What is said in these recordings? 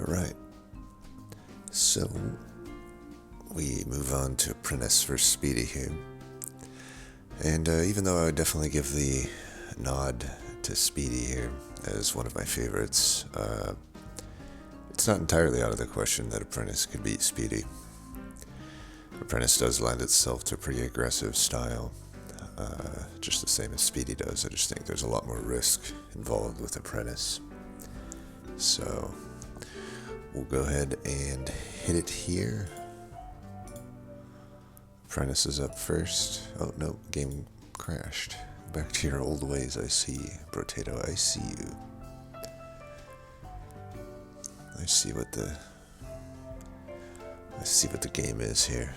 Alright, so we move on to Apprentice versus Speedy here. And even though I would definitely give the nod to Speedy here as one of my favorites, it's not entirely out of the question that Apprentice could beat Speedy. Apprentice does lend itself to a pretty aggressive style, just the same as Speedy does. I just think there's a lot more risk involved with Apprentice. So we'll go ahead and hit it here. Apprentice is up first. Oh no, game crashed. Back to your old ways, I see. Brotato, I see you. I see what the game is here.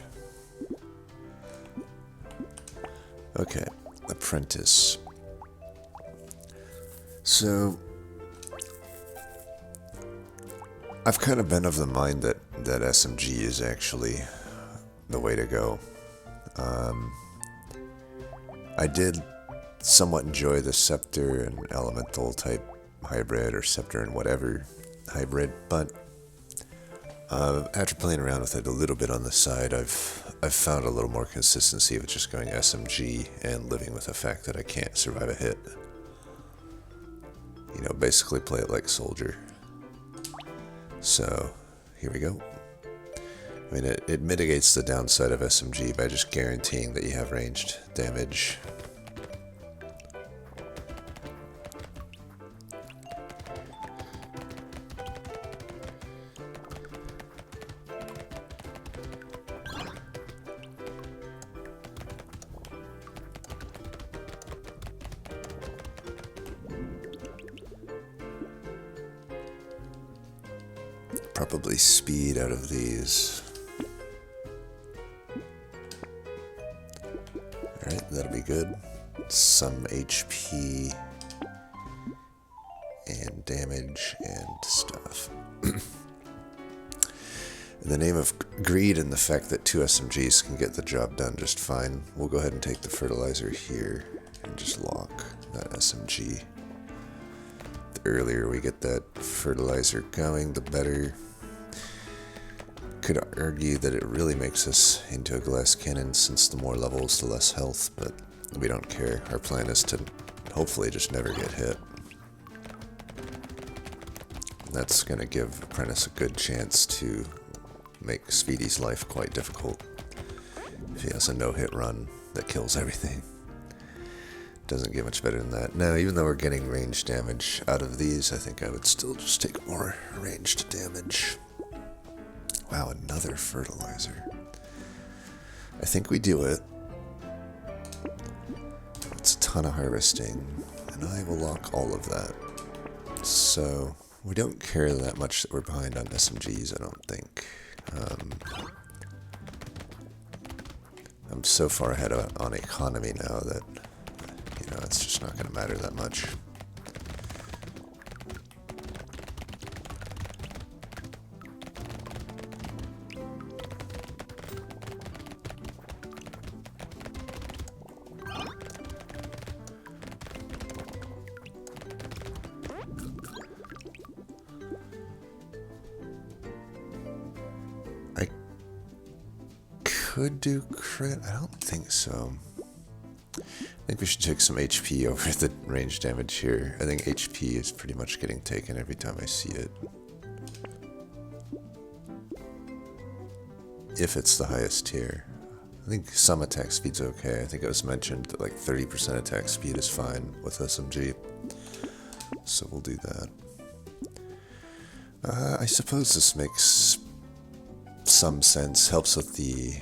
Okay, Apprentice. So I've kind of been of the mind that SMG is actually the way to go. I did somewhat enjoy the Scepter and Elemental type hybrid, or Scepter and whatever hybrid, but after playing around with it a little bit on the side, I've found a little more consistency with just going SMG and living with the fact that I can't survive a hit. You know, basically play it like Soldier. So, here we go. I mean, it mitigates the downside of SMG by just guaranteeing that you have ranged damage. Probably speed out of these. Alright, that'll be good. Some HP and damage and stuff. In the name of greed and the fact that 2 SMGs can get the job done just fine, we'll go ahead and take the fertilizer here and just lock that SMG. The earlier we get that fertilizer going, the better. Could argue that it really makes us into a glass cannon, since the more levels, the less health, but we don't care. Our plan is to hopefully just never get hit. And that's going to give Apprentice a good chance to make Speedy's life quite difficult. If he has a no-hit run that kills everything. Doesn't get much better than that. Now, even though we're getting ranged damage out of these, I think I would still just take more ranged damage. Wow, another fertilizer. I think we do it. It's a ton of harvesting, and I will lock all of that. So, we don't care that much that we're behind on SMGs, I don't think. I'm so far ahead on economy now that, you know, it's just not going to matter that much. Could do crit? I don't think so. I think we should take some HP over the range damage here. I think HP is pretty much getting taken every time I see it. If it's the highest tier. I think some attack speed's okay. I think it was mentioned that like 30% attack speed is fine with SMG. So we'll do that. I suppose this makes some sense. Helps with the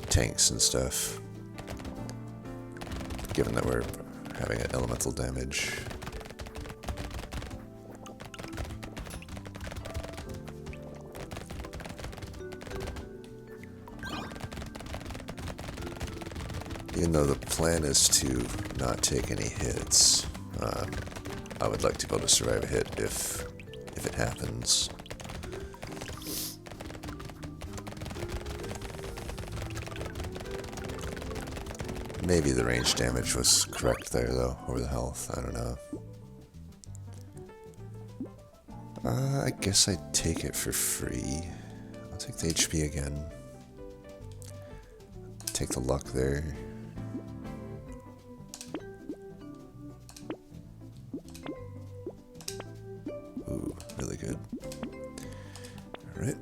tanks and stuff, given that we're having elemental damage. Even though the plan is to not take any hits, I would like to be able to survive a hit if it happens. Maybe the range damage was correct there, though, over the health. I don't know. I guess I'd take it for free. I'll take the HP again. Take the luck there. Ooh, really good. Alright.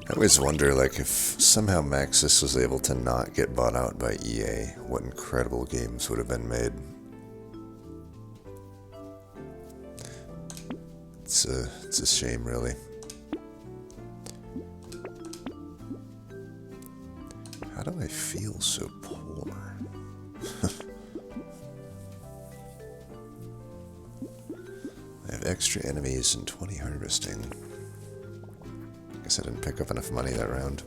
I always wonder, like, if somehow Maxis was able to not get bought out by EA, what incredible games would have been made. It's a shame, really. How do I feel so poor? I have extra enemies and 20 harvesting. Guess I didn't pick up enough money that round.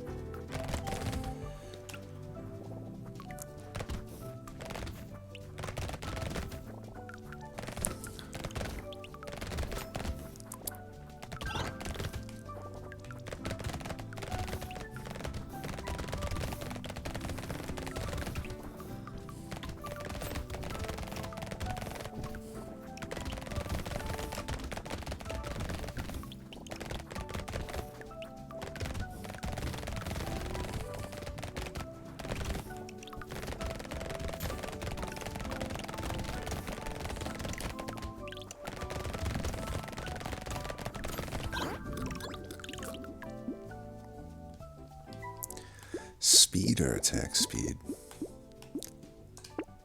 Speed or attack speed?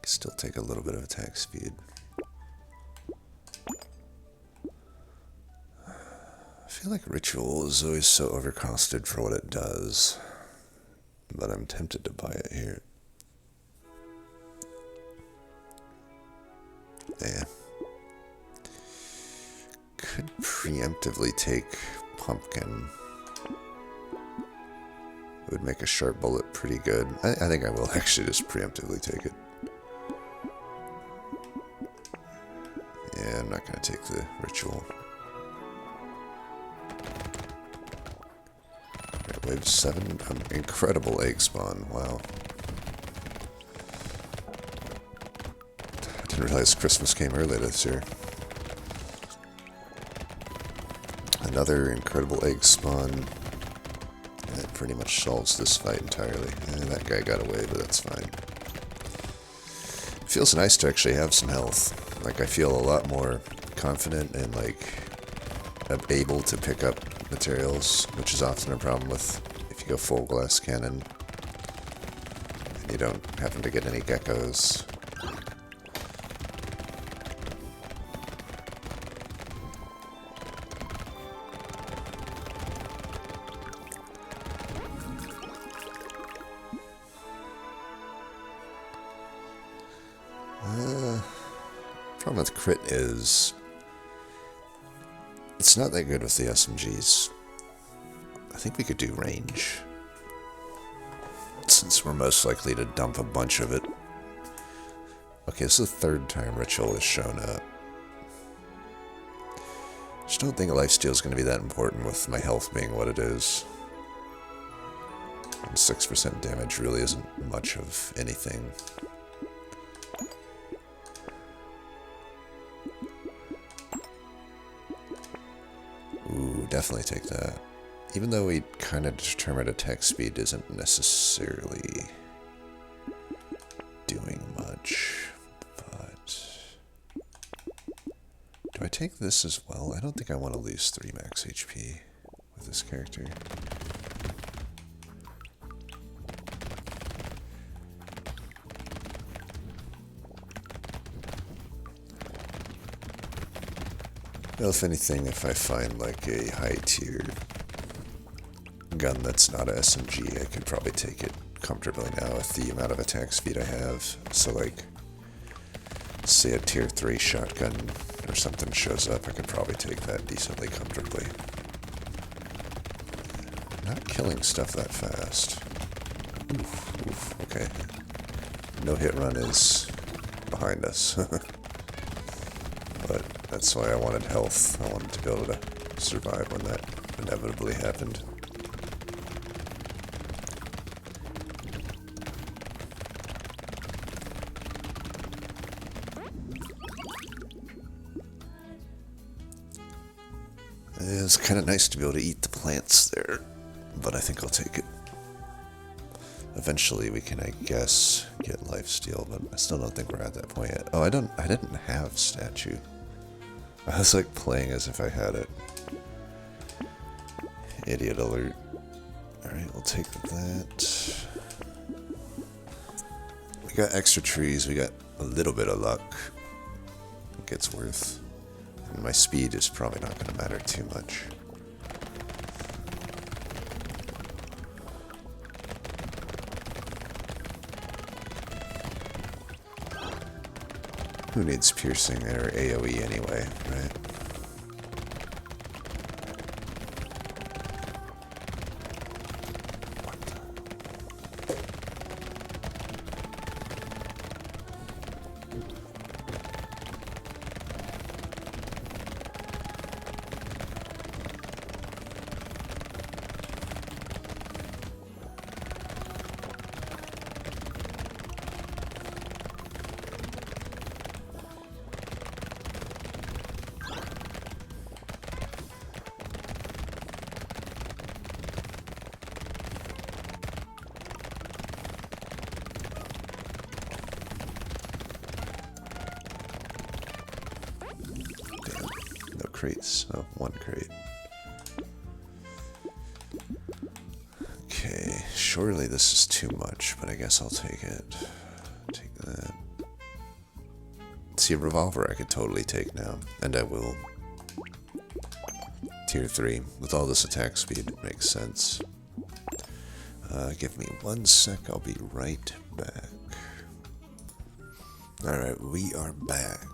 Still take a little bit of attack speed. I feel like Ritual is always so overcosted for what it does, but I'm tempted to buy it here. Yeah. Could preemptively take Pumpkin. It would make a sharp bullet pretty good. I think I will actually just preemptively take it. Yeah, I'm not going to take the Ritual. Right, wave 7. Incredible egg spawn. Wow. I didn't realize Christmas came early this year. Another incredible egg spawn. That pretty much solves this fight entirely. That guy got away, but that's fine. It feels nice to actually have some health. Like, I feel a lot more confident and, like, able to pick up materials, which is often a problem with if you go full glass cannon and you don't happen to get any geckos. Problem with crit is it's not that good with the SMGs. I think we could do range, since we're most likely to dump a bunch of it. Okay, this is the third time Ritual has shown up. Just don't think a lifesteal is going to be that important with my health being what it is. And 6% damage really isn't much of anything. Ooh, definitely take that. Even though we kind of determined attack speed isn't necessarily doing much, but do I take this as well? I don't think I want to lose 3 max HP with this character. Well, if anything, if I find like a high tier gun that's not a SMG, I could probably take it comfortably now with the amount of attack speed I have. So like, say a tier 3 shotgun or something shows up, I can probably take that decently comfortably. Not killing stuff that fast. Oof, okay. No hit run is behind us. But that's why I wanted health. I wanted to be able to survive when that inevitably happened. It's kind of nice to be able to eat the plants there, but I think I'll take it. Eventually we can, I guess, get lifesteal, but I still don't think we're at that point yet. Oh, I didn't have statue. I was like playing as if I had it. Idiot alert. Alright, we'll take that. We got extra trees, we got a little bit of luck. I think it's worth. And my speed is probably not going to matter too much. Who needs piercing or AoE anyway, right? Crates. Oh, one crate. Okay, surely this is too much, but I guess I'll take it. Take that. See, a revolver I could totally take now, and I will. Tier 3. With all this attack speed, it makes sense. Give me 1 sec, I'll be right back. Alright, we are back.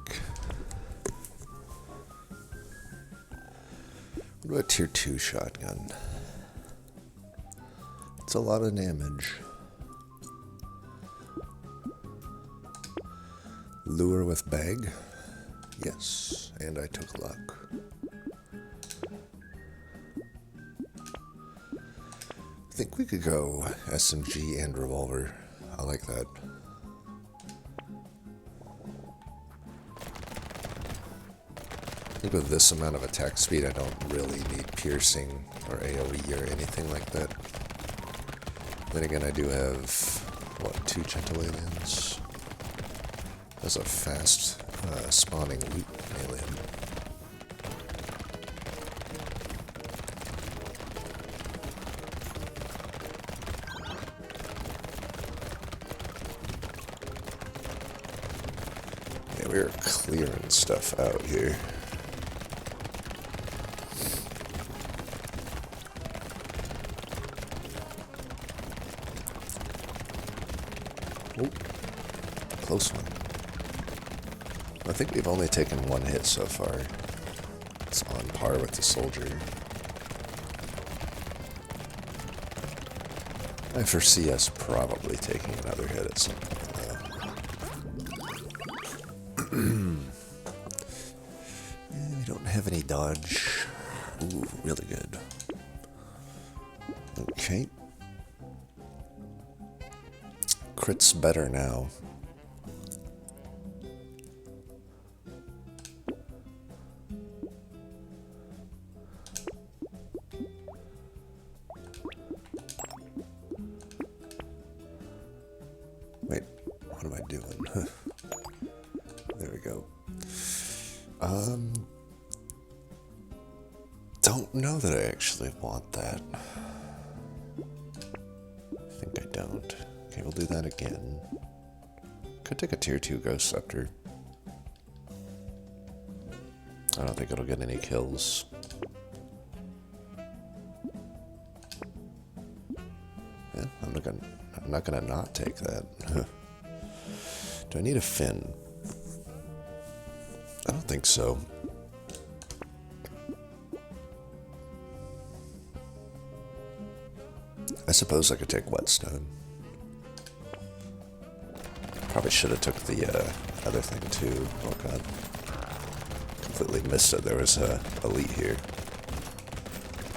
What about tier 2 shotgun? It's a lot of damage. Lure with bag? Yes, and I took luck. I think we could go SMG and revolver. I like that. I think with this amount of attack speed, I don't really need piercing or AoE or anything like that. Then again, I do have, what, 2 gentle aliens? That's a fast spawning loot alien. Yeah, we're clearing stuff out here. Oh, close one. I think we've only taken 1 hit so far. It's on par with the soldier. I foresee us probably taking another hit at some point, though. Yeah, we don't have any dodge. Ooh, really good. Okay. Crit's better now. Wait, what am I doing? There we go. Don't know that I actually want that. I think I don't. Okay, we'll do that again. Could take a tier 2 Ghost Scepter. I don't think it'll get any kills. Yeah, I'm I'm not gonna not take that. Do I need a fin? I don't think so. I suppose I could take whetstone. Probably should have took the other thing too. Oh god. Completely missed it. There was a elite here.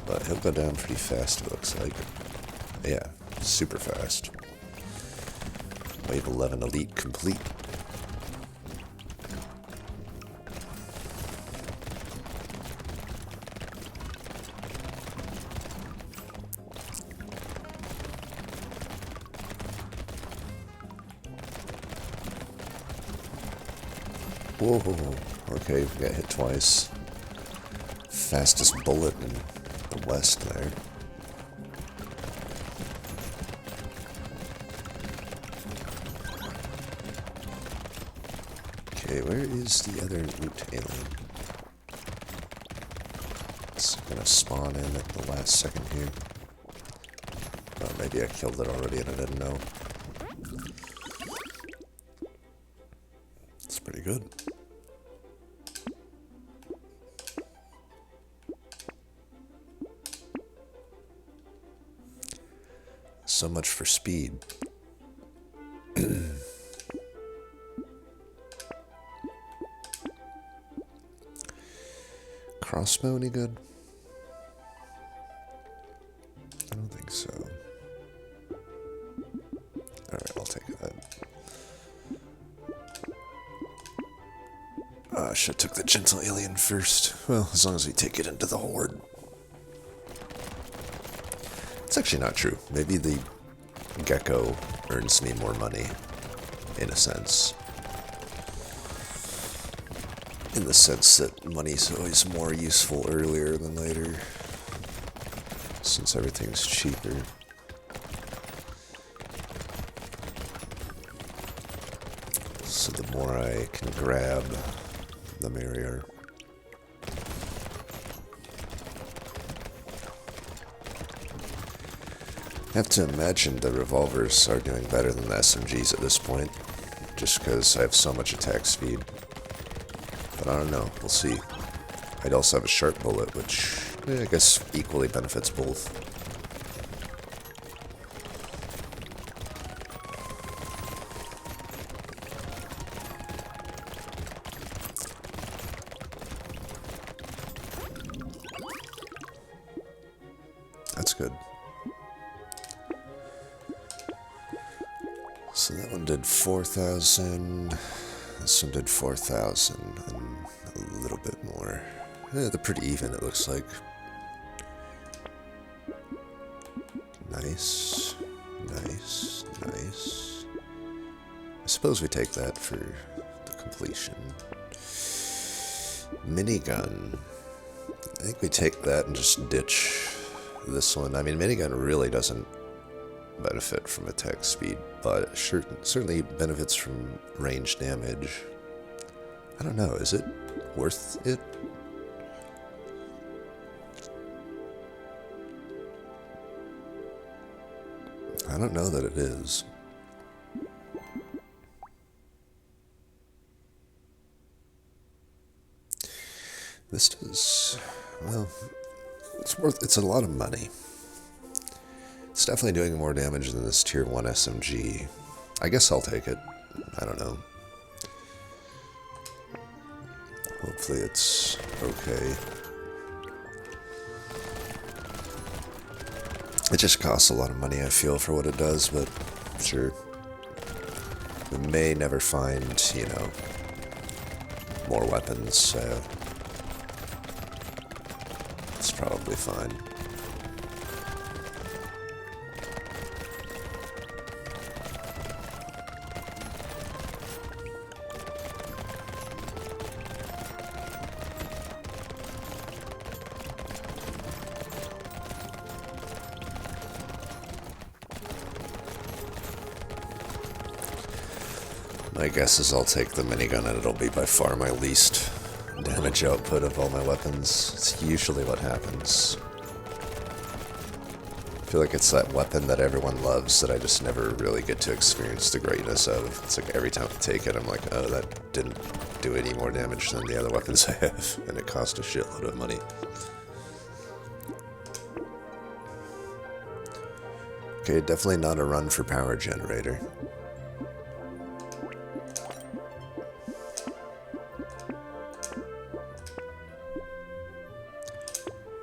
But he'll go down pretty fast, it looks like. Yeah, super fast. Wave 11 elite complete. Whoa, okay, we got hit twice. Fastest bullet in the west there. Okay, where is the other loot alien? It's gonna spawn in at the last second here. Oh, maybe I killed it already and I didn't know. It's pretty good. So much for speed. Crossbow any good? I don't think so. Alright, I'll take that. I should have took the gentle alien first. Well, as long as we take it into the horde. It's actually not true. Maybe the gecko earns me more money, in a sense. In the sense that money's always more useful earlier than later, since everything's cheaper. So the more I can grab, the merrier. I have to imagine the revolvers are doing better than the SMGs at this point, just because I have so much attack speed. But I don't know, we'll see. I'd also have a sharp bullet, which I guess equally benefits both. That's good. So that one did 4,000, this one did 4,000, and a little bit more. Yeah, they're pretty even, it looks like. Nice, nice, nice. I suppose we take that for the completion. Minigun. I think we take that and just ditch this one. I mean, minigun really doesn't benefit from attack speed, but it certainly benefits from range damage. I don't know, is it worth it? I don't know that it is. This does, well, it's a lot of money. It's definitely doing more damage than this tier 1 SMG. I guess I'll take it. I don't know. Hopefully it's okay. It just costs a lot of money, I feel, for what it does, but sure. We may never find, you know, more weapons, so it's probably fine. My guess is I'll take the minigun and it'll be by far my least damage output of all my weapons. It's usually what happens. feel like it's that weapon that everyone loves that I just never really get to experience the greatness of. It's like every time I take it, I'm like, oh, that didn't do any more damage than the other weapons I have, and it cost a shitload of money. Okay, definitely not a run for power generator.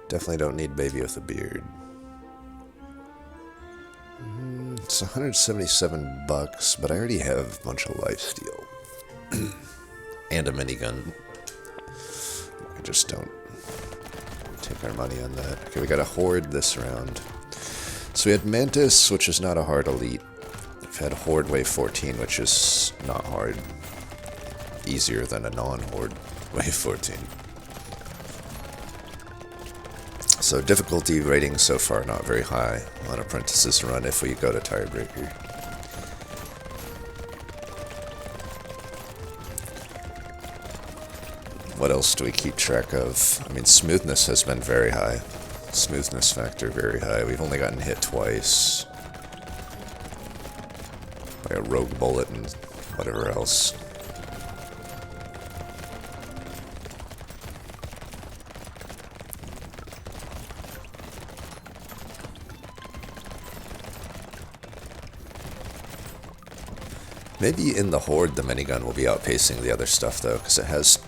Definitely don't need baby with a beard. It's 177 bucks, but I already have a bunch of lifesteal. And a minigun. I just don't take our money on that. Okay, we got a horde this round. So we had Mantis, which is not a hard elite. We've had Horde Wave 14, which is not hard. Easier than a non-Horde Wave 14. So difficulty rating so far not very high on Apprentice's run if we go to Tiebreaker. What else do we keep track of? I mean, smoothness has been very high. Smoothness factor very high. We've only gotten hit twice by a rogue bullet and whatever else. Maybe in the Horde, the minigun will be outpacing the other stuff though, because it has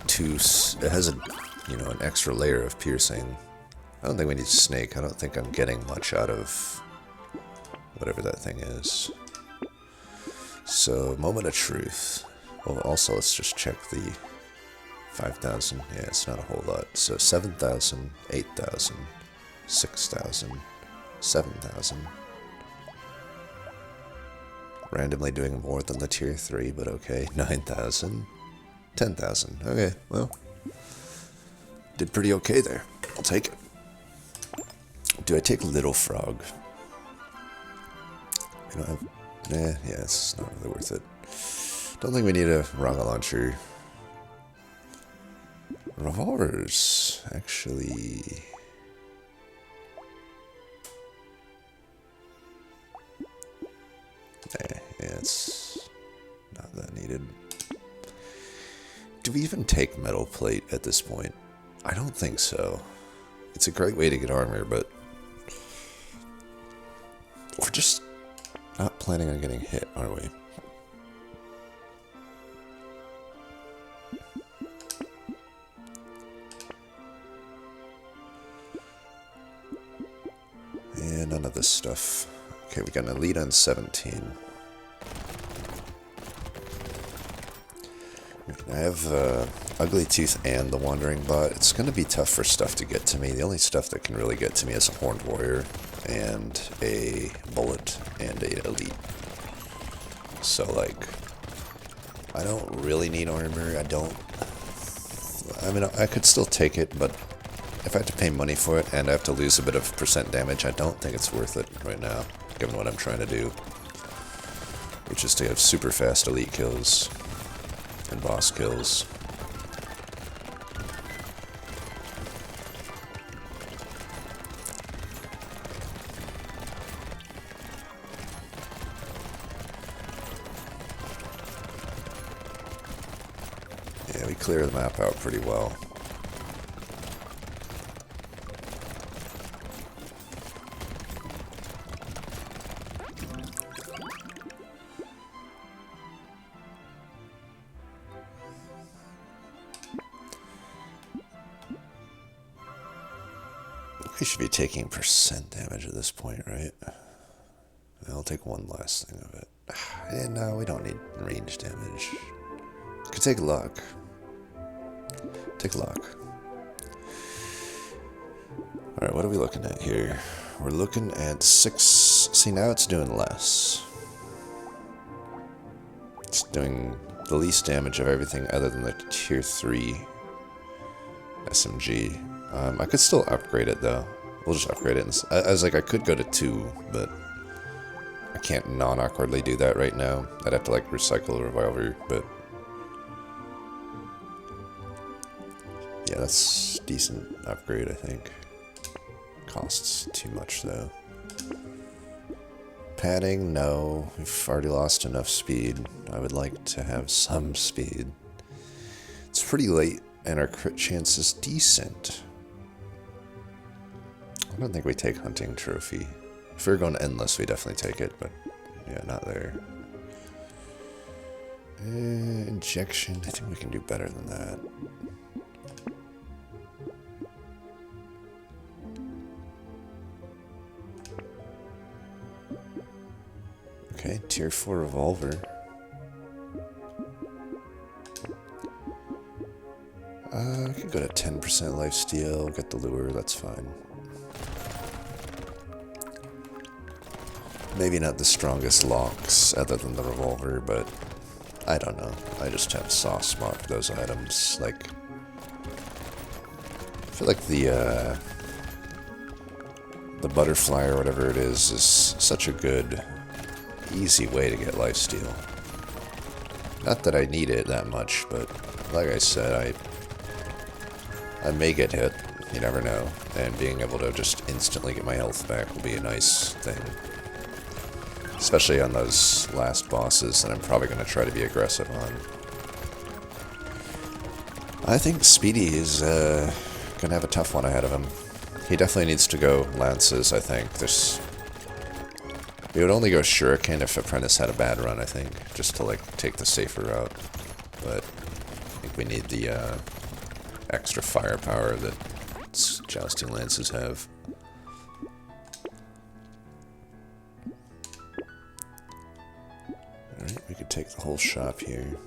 an extra layer of piercing. I don't think we need Snake. I don't think I'm getting much out of whatever that thing is. So, Moment of Truth. Well, also let's just check the 5,000. Yeah, it's not a whole lot. So 7,000, 8,000, 6,000, 7,000. Randomly doing more than the tier 3, but okay. 9,000. 10,000. Okay, well. Did pretty okay there. I'll take it. Do I take Little Frog? I don't have... yeah, it's not really worth it. Don't think we need a rocket launcher. Revolvers, actually... yeah, it's not that needed. Do we even take metal plate at this point? I don't think so. It's a great way to get armor, but we're just not planning on getting hit, are we? And none of this stuff. Okay, we got an elite on 17. I have Ugly Tooth and the Wandering Bot. It's going to be tough for stuff to get to me. The only stuff that can really get to me is a Horned Warrior and a Bullet and a Elite. So, like, I don't really need armor. I mean, I could still take it, but if I have to pay money for it and I have to lose a bit of percent damage, I don't think it's worth it right now, given what I'm trying to do. Which is to have super fast elite kills and boss kills. Yeah, we clear the map out pretty well. We should be taking percent damage at this point, right? I'll take one last thing of it. Yeah, no, we don't need range damage. Could take luck. Take luck. Alright, what are we looking at here? We're looking at 6... See, now it's doing less. It's doing the least damage of everything other than the tier 3 SMG. I could still upgrade it, though. We'll just upgrade it. I was like, I could go to 2, but I can't non-awkwardly do that right now. I'd have to, like, recycle a revolver, but... yeah, that's decent upgrade, I think. Costs too much, though. padding? No. We've already lost enough speed. I would like to have some speed. It's pretty late, and our crit chance is decent. I don't think we take hunting trophy. If we were going endless, we definitely take it, but yeah, not there. Injection, I think we can do better than that. Okay, tier 4 revolver. I could go to 10% lifesteal, get the lure, that's fine. Maybe not the strongest locks other than the revolver, but I don't know. I just have soft spot for those items. Like, I feel like the butterfly or whatever it is such a good, easy way to get lifesteal. Not that I need it that much, but like I said, I may get hit. You never know. And being able to just instantly get my health back will be a nice thing. Especially on those last bosses that I'm probably going to try to be aggressive on. I think Speedy is going to have a tough one ahead of him. He definitely needs to go lances, I think. We would only go shuriken if Apprentice had a bad run, I think. Just to, like, take the safer route. But I think we need the extra firepower that jousting lances have. Alright, we could take the whole shop here.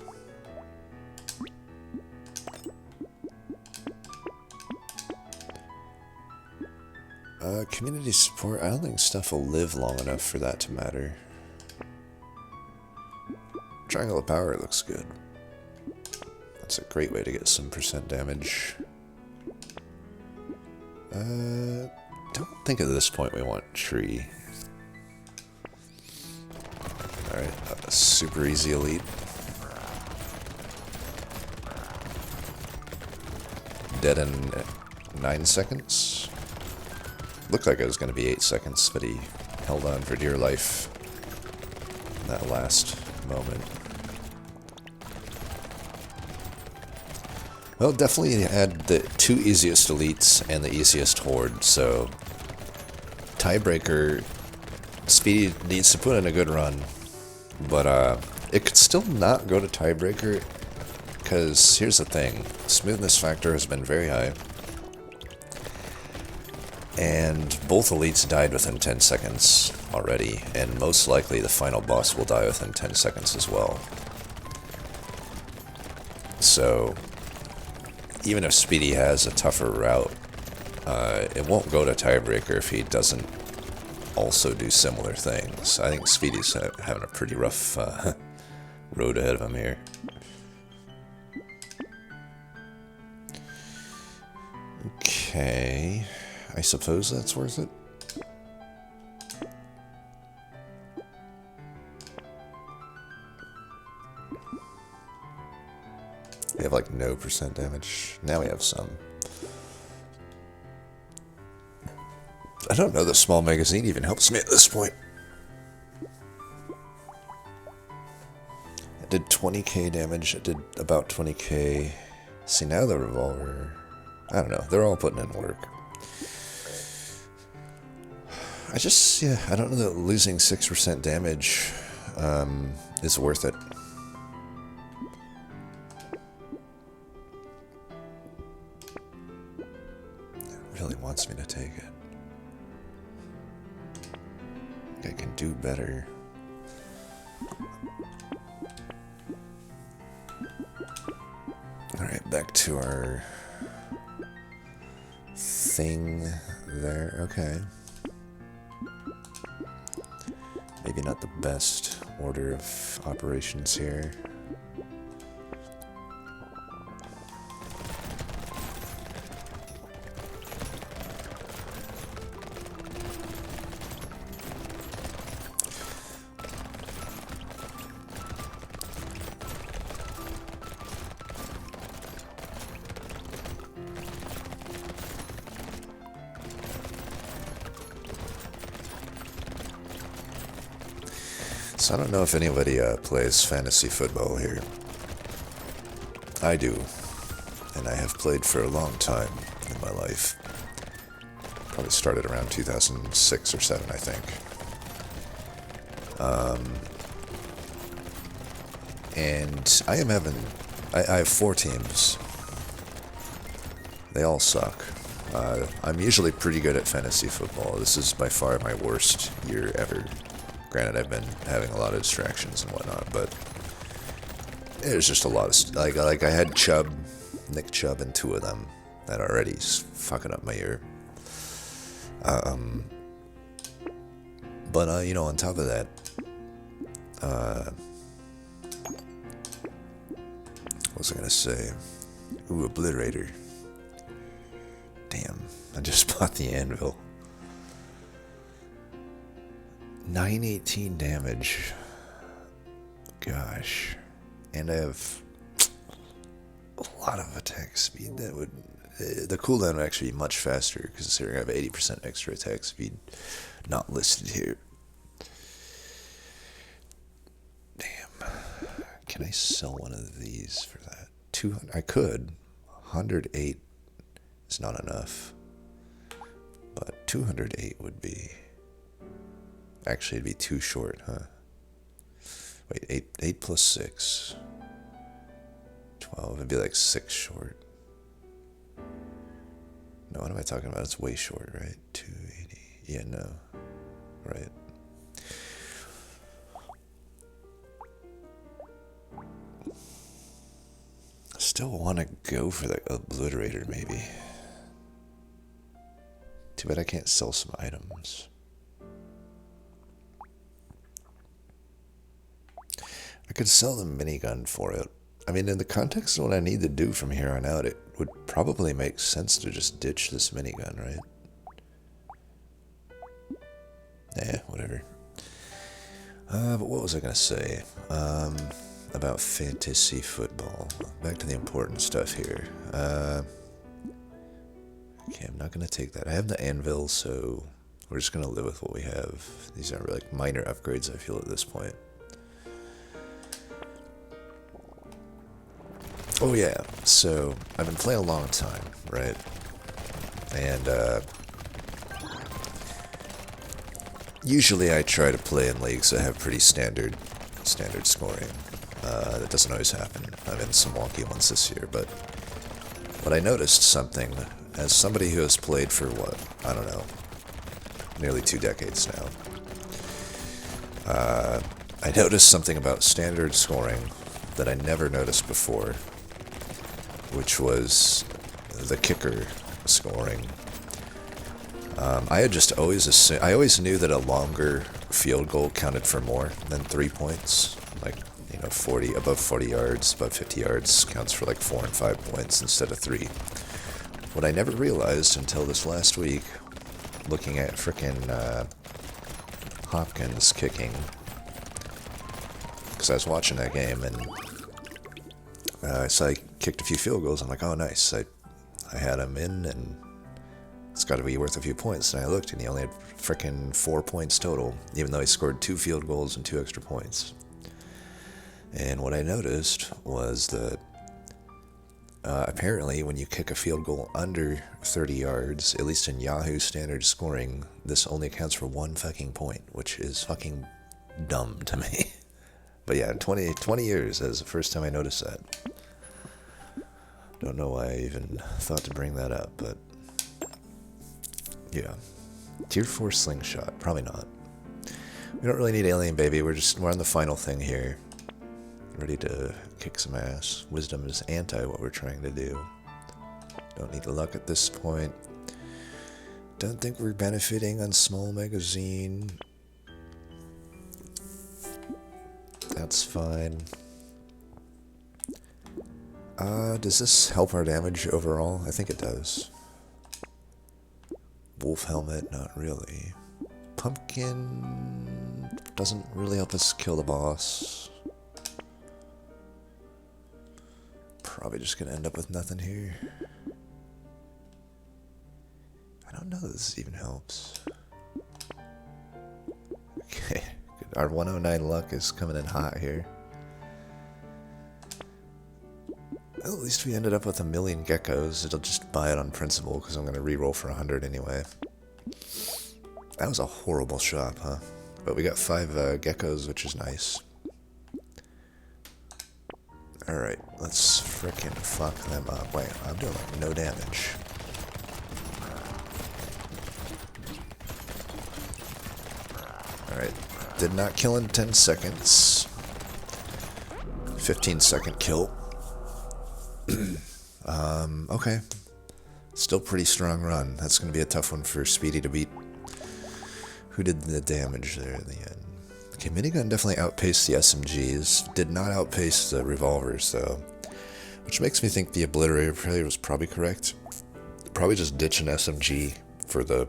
Community support, I don't think stuff will live long enough for that to matter. Triangle of Power looks good. That's a great way to get some percent damage. Don't think at this point we want tree. Alright, a super easy elite. Dead in 9 seconds. Looked like it was going to be 8 seconds, but he held on for dear life in that last moment. Well, definitely had the 2 easiest elites and the easiest horde, so tiebreaker, Speedy needs to put in a good run, but it could still not go to tiebreaker, because here's the thing, smoothness factor has been very high, and both elites died within 10 seconds already, and most likely the final boss will die within 10 seconds as well. So even if Speedy has a tougher route, it won't go to tiebreaker if he doesn't also do similar things. I think Speedy's having a pretty rough road ahead of him here. Okay, I suppose that's worth it. We have like no percent damage. Now we have some. I don't know the small magazine even helps me at this point. It did 20k damage. It did about 20k. See, now the revolver, I don't know. They're all putting in work. I don't know that losing 6% damage is worth it. It really wants me to take it. I think I can do better. Alright, back to our thing there. Okay. Maybe not the best order of operations here. So I don't know if anybody plays fantasy football here. I do, and I have played for a long time in my life. Probably started around 2006 or 7, I think. And I am having... I have 4 teams. They all suck. I'm usually pretty good at fantasy football. This is by far my worst year ever. Granted, I've been having a lot of distractions and whatnot, but it was just a lot of... Like I had Nick Chubb, and 2 of them that already fucking up my year. But, on top of that, what was I gonna say? Ooh, Obliterator. Damn, I just bought the anvil. 918 damage. Gosh. And I have a lot of attack speed. That would... The cooldown would actually be much faster, considering I have 80% extra attack speed not listed here. Damn. Can I sell one of these for that? 200. I could. 108 is not enough. But 208 would be... Actually, it'd be too short, huh? Wait, 8 plus 6. 12. It'd be like 6 short. No, what am I talking about? It's way short, right? 280. Yeah, no. Right. Still want to go for the Obliterator, maybe. Too bad I can't sell some items. I could sell the minigun for it. I mean, in the context of what I need to do from here on out, it would probably make sense to just ditch this minigun, right? Whatever. But what was I going to say? About fantasy football. Back to the important stuff here. Okay, I'm not going to take that. I have the anvil, so we're just going to live with what we have. These are like minor upgrades, I feel, at this point. Oh yeah, so I've been playing a long time, right? And usually I try to play in leagues that have pretty standard scoring. That doesn't always happen. I'm in some wonky ones this year, but what I noticed something, as somebody who has played for what, I don't know, nearly 2 decades now, I noticed something about standard scoring that I never noticed before, which was the kicker scoring. I had just always assumed, I always knew that a longer field goal counted for more than 3 points. Like, 40, above 40 yards, above 50 yards counts for like 4 and 5 points instead of 3. What I never realized until this last week, looking at frickin' Hopkins kicking, because I was watching that game and so I kicked a few field goals. I'm like, oh, nice. I had him in, and it's got to be worth a few points. And I looked, and he only had frickin' 4 points total, even though he scored 2 field goals and 2 extra points. And what I noticed was that apparently when you kick a field goal under 30 yards, at least in Yahoo standard scoring, this only counts for 1 fucking point, which is fucking dumb to me. But yeah, 20 years, that was the first time I noticed that. Don't know why I even thought to bring that up, but yeah. Tier 4 slingshot, probably not. We don't really need alien baby, we're on the final thing here. Ready to kick some ass. Wisdom is anti what we're trying to do. Don't need the luck at this point. Don't think we're benefiting on small magazine. That's fine. Does this help our damage overall? I think it does. Wolf helmet, not really. Pumpkin doesn't really help us kill the boss. Probably just gonna end up with nothing here. I don't know that this even helps. Okay, good Our 109 luck is coming in hot here. Well, at least we ended up with 1,000,000 geckos. It'll just buy it on principle because I'm going to reroll for 100 anyway. That was a horrible shop, huh? But we got 5 geckos, which is nice. Alright, let's frickin' fuck them up. Wait, I'm doing like no damage. Alright, did not kill in 10 seconds. 15-second kill. Okay. Still pretty strong run. That's going to be a tough one for Speedy to beat. Who did the damage there in the end? Okay, minigun definitely outpaced the SMGs. Did not outpace the revolvers, though. Which makes me think the Obliterator player was probably correct. Probably just ditch an SMG for the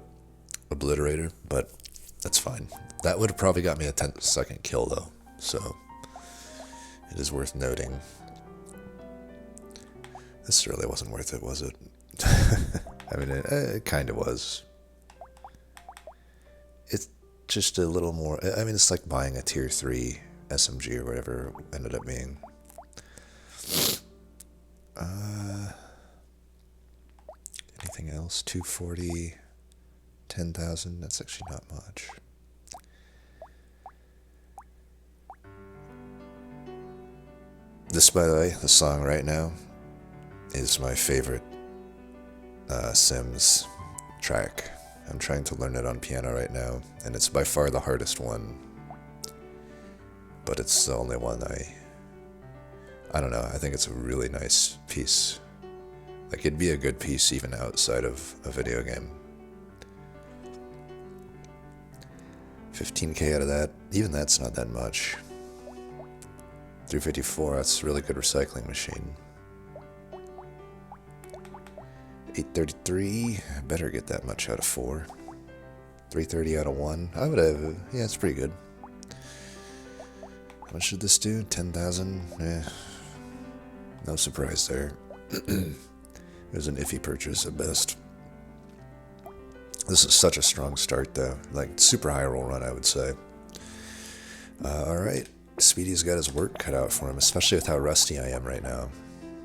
Obliterator, but that's fine. That would have probably got me a 10-second kill, though. So, it is worth noting. This really wasn't worth it, was it? I mean, it kind of was. It's just a little more... I mean, it's like buying a tier 3 SMG or whatever it ended up being. Anything else? 240, 10,000. That's actually not much. This, by the way, the song right now is my favorite Sims track. I'm trying to learn it on piano right now, and it's by far the hardest one. But it's the only one I don't know, I think it's a really nice piece. Like, it'd be a good piece even outside of a video game. 15k out of that, even that's not that much. 354, that's a really good recycling machine. 833, I better get that much out of 4. 330 out of 1, I would have, yeah, it's pretty good. How much did this do? 10,000? No surprise there. It was an iffy purchase at best. This is such a strong start, though. Like, super high roll run, I would say. Alright, Speedy's got his work cut out for him, especially with how rusty I am right now.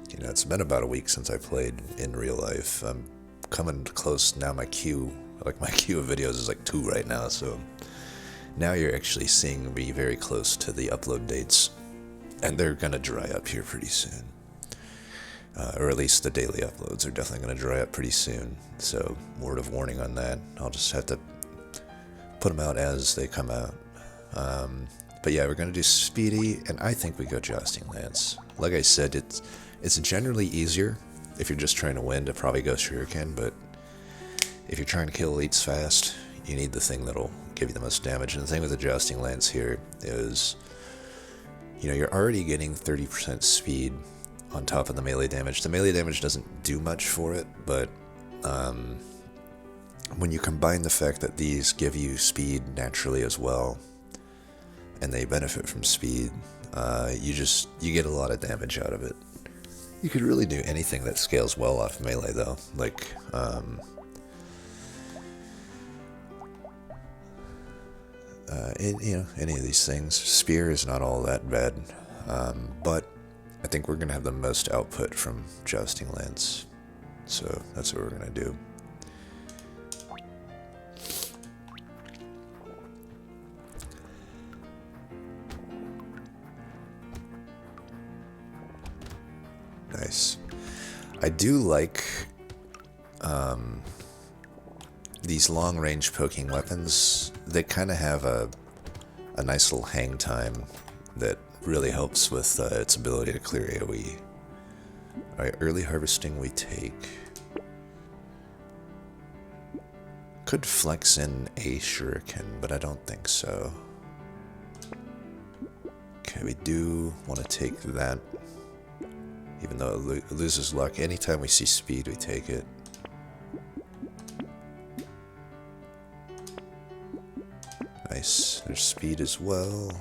You know, it's been about a week since I played in real life. I'm coming close now. My queue of videos is like 2 right now, so now you're actually seeing me very close to the upload dates, and they're gonna dry up here pretty soon. Or at least the daily uploads are definitely gonna dry up pretty soon. So, word of warning on that. I'll just have to put them out as they come out. But yeah, we're gonna do Speedy, and I think we go Jousting Lance. Like I said, it's generally easier if you're just trying to win to probably go Shuriken, but if you're trying to kill elites fast, you need the thing that'll give you the most damage. And the thing with the Jousting Lance here is, you know, you're already getting 30% speed on top of the melee damage. The melee damage doesn't do much for it, but when you combine the fact that these give you speed naturally as well, and they benefit from speed, you get a lot of damage out of it. You could really do anything that scales well off melee, though. Like, you know, any of these things. Spear is not all that bad, but I think we're going to have the most output from Jousting Lance. So that's what we're going to do. Nice. I do like these long-range poking weapons. They kind of have a nice little hang time that really helps with its ability to clear AoE. Alright, early harvesting we take. Could flex in a shuriken, but I don't think so. Okay, we do want to take that. Even though it loses luck, anytime we see speed, we take it. Nice. There's speed as well.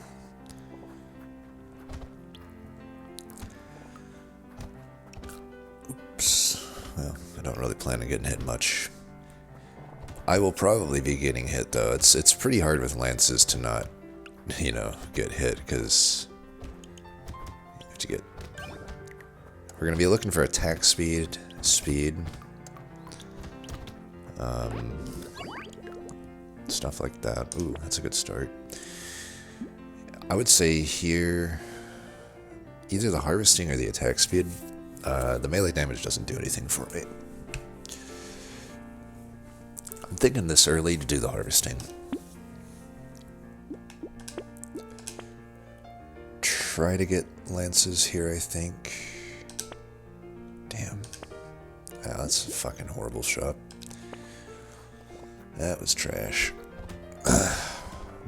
Oops. Well, I don't really plan on getting hit much. I will probably be getting hit, though. It's pretty hard with lances to not you know, get hit, because you have to get... We're going to be looking for attack speed, stuff like that. Ooh, that's a good start. I would say here, either the harvesting or the attack speed. The melee damage doesn't do anything for me. I'm thinking this early to do the harvesting. Try to get lances here, I think. Damn. Ah, that's a fucking horrible shot. That was trash.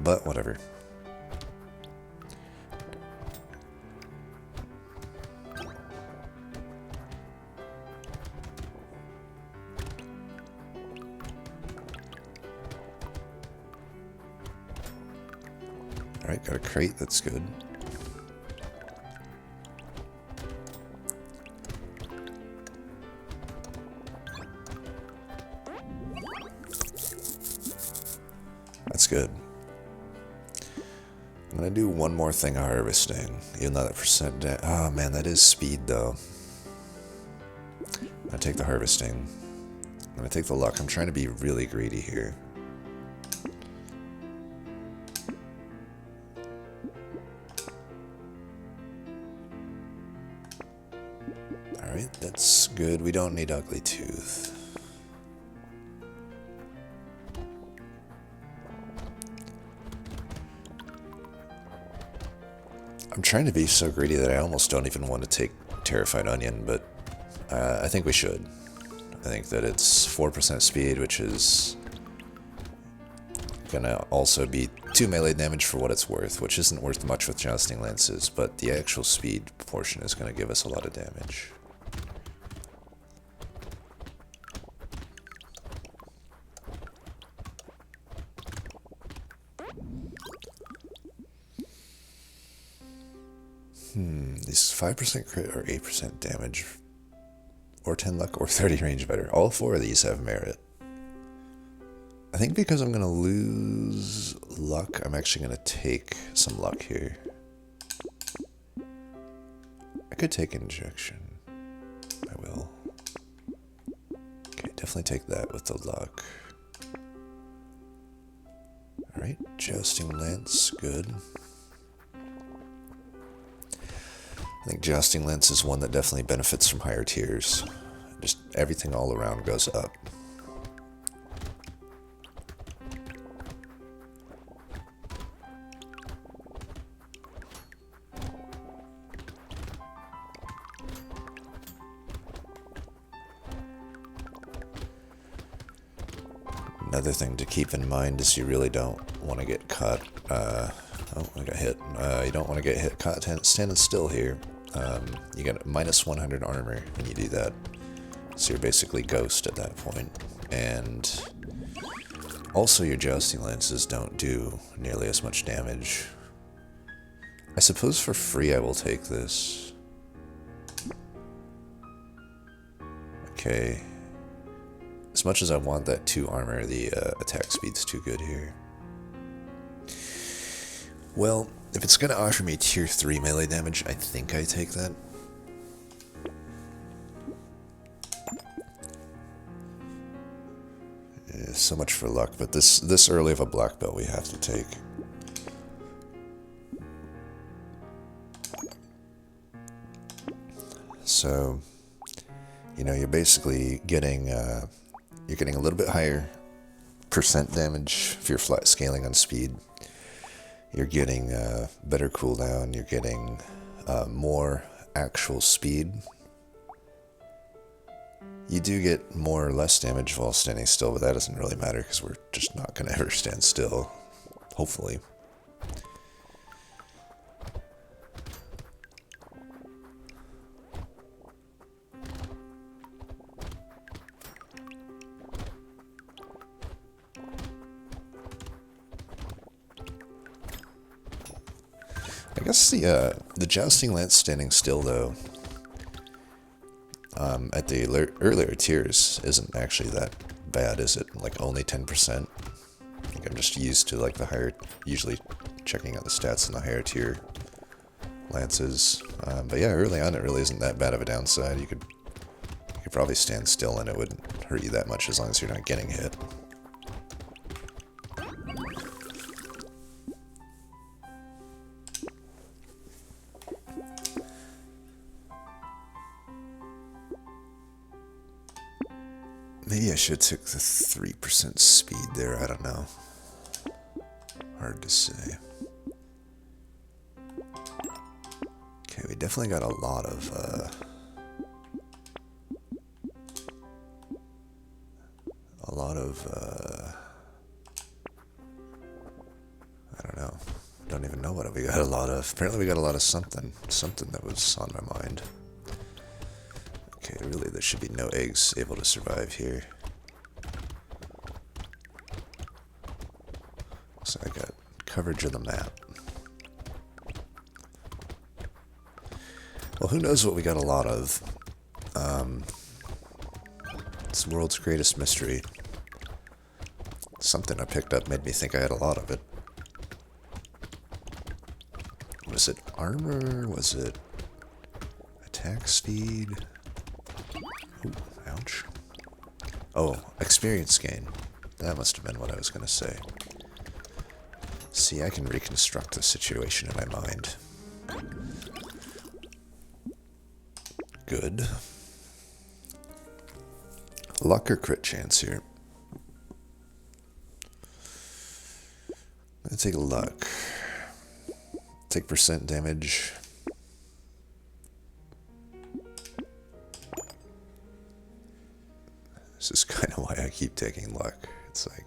But whatever. Alright, got a crate, that's good. That's good. I'm gonna do one more thing of harvesting, even though that percent... Oh man, that is speed though. I'm gonna take the harvesting. I'm gonna take the luck. I'm trying to be really greedy here. Alright, that's good. We don't need Ugly Tooth. I'm trying to be so greedy that I almost don't even want to take Terrified Onion, but I think we should. I think that it's 4% speed, which is gonna also be 2 melee damage for what it's worth, which isn't worth much with Jousting Lances, but the actual speed portion is gonna give us a lot of damage. These 5% crit or 8% damage, or 10 luck, or 30 range better. All 4 of these have merit. I think because I'm going to lose luck, I'm actually going to take some luck here. I could take injection. I will. Okay, definitely take that with the luck. Alright, Jousting Lance, good. I think Jousting Lance is one that definitely benefits from higher tiers. Just everything all around goes up. Another thing to keep in mind is you really don't want to get caught. Oh, I got hit. You don't want to get hit caught standing still here. You get minus 100 armor when you do that. So you're basically ghost at that point. And also your Jousting Lances don't do nearly as much damage. I suppose for free I will take this. Okay. As much as I want that 2 armor, the attack speed's too good here. Well, if it's going to offer me tier 3 melee damage, I think I take that. Yeah, so much for luck, but this early of a black belt we have to take. So, you know, you're basically getting you're getting a little bit higher percent damage if you're flat scaling on speed. You're getting better cooldown, you're getting more actual speed. You do get more or less damage while standing still, but that doesn't really matter because we're just not going to ever stand still, hopefully. I guess the Jousting Lance standing still, though, at the earlier tiers isn't actually that bad, is it? Like only 10%? I think I'm just used to like the higher, usually checking out the stats on the higher tier lances. But yeah, early on it really isn't that bad of a downside. You could probably stand still and it wouldn't hurt you that much as long as you're not getting hit. Maybe I should have took the 3% speed there, I don't know. Hard to say. Okay, we definitely got a lot of, I don't know. Don't even know what we got a lot of. Apparently we got a lot of something that was on my mind. Okay, really there should be no eggs able to survive here. So I got coverage of the map. Well, who knows what we got a lot of. It's the world's greatest mystery. Something I picked up made me think I had a lot of it. Was it armor? Was it attack speed? Ooh, ouch. Oh, experience gain. That must have been what I was going to say. See, I can reconstruct the situation in my mind. Good. Luck or crit chance here? I'm going to take luck. Take percent damage. This is kind of why I keep taking luck. It's like,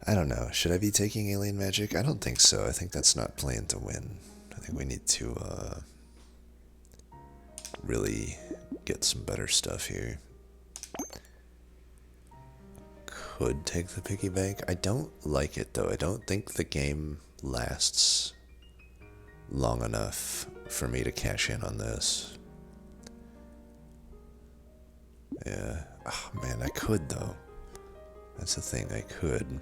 I don't know. Should I be taking alien magic? I don't think so. I think that's not playing to win. I think we need to really get some better stuff here. Could take the piggy bank. I don't like it though. I don't think the game lasts long enough for me to cash in on this. Yeah. Oh man, I could though. That's the thing, I could.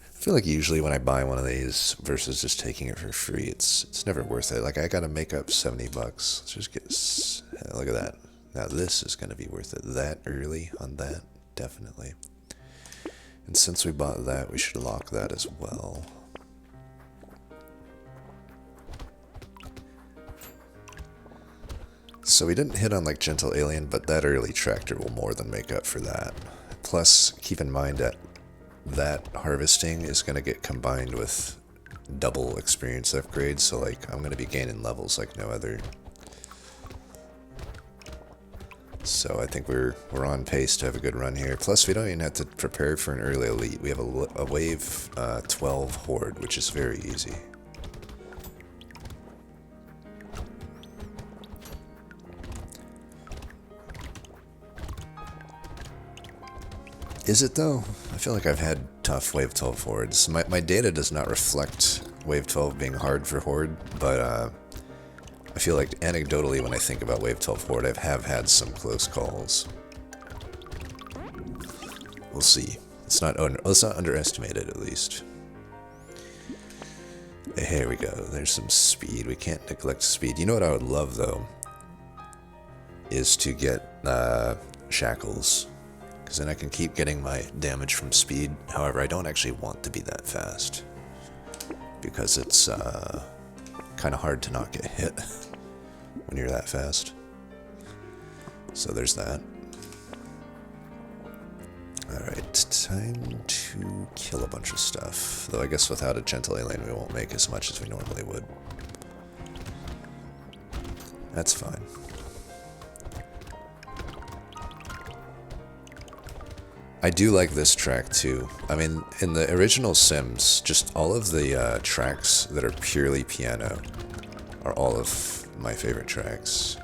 I feel like usually when I buy one of these versus just taking it for free, it's never worth it. Like I gotta make up $70. Let's just get, look at that. Now this is gonna be worth it. That early on that, definitely. And since we bought that, we should lock that as well. So we didn't hit on like Gentle Alien, but that early tractor will more than make up for that. Plus, keep in mind that harvesting is going to get combined with double experience upgrades, so like I'm going to be gaining levels like no other. So I think we're on pace to have a good run here. Plus, we don't even have to prepare for an early elite. We have a wave 12 horde, which is very easy. Is it though? I feel like I've had tough wave 12 hordes. My data does not reflect wave 12 being hard for horde, but I feel like anecdotally when I think about wave 12 horde, I have had some close calls. We'll see. Let's not underestimate it at least. Here we go. There's some speed. We can't neglect speed. You know what I would love though? Is to get shackles. Because then I can keep getting my damage from speed. However, I don't actually want to be that fast. Because it's kind of hard to not get hit when you're that fast. So there's that. Alright, time to kill a bunch of stuff. Though I guess without a Gentle Alien we won't make as much as we normally would. That's fine. I do like this track too. I mean, in the original Sims, just all of the tracks that are purely piano are all of my favorite tracks.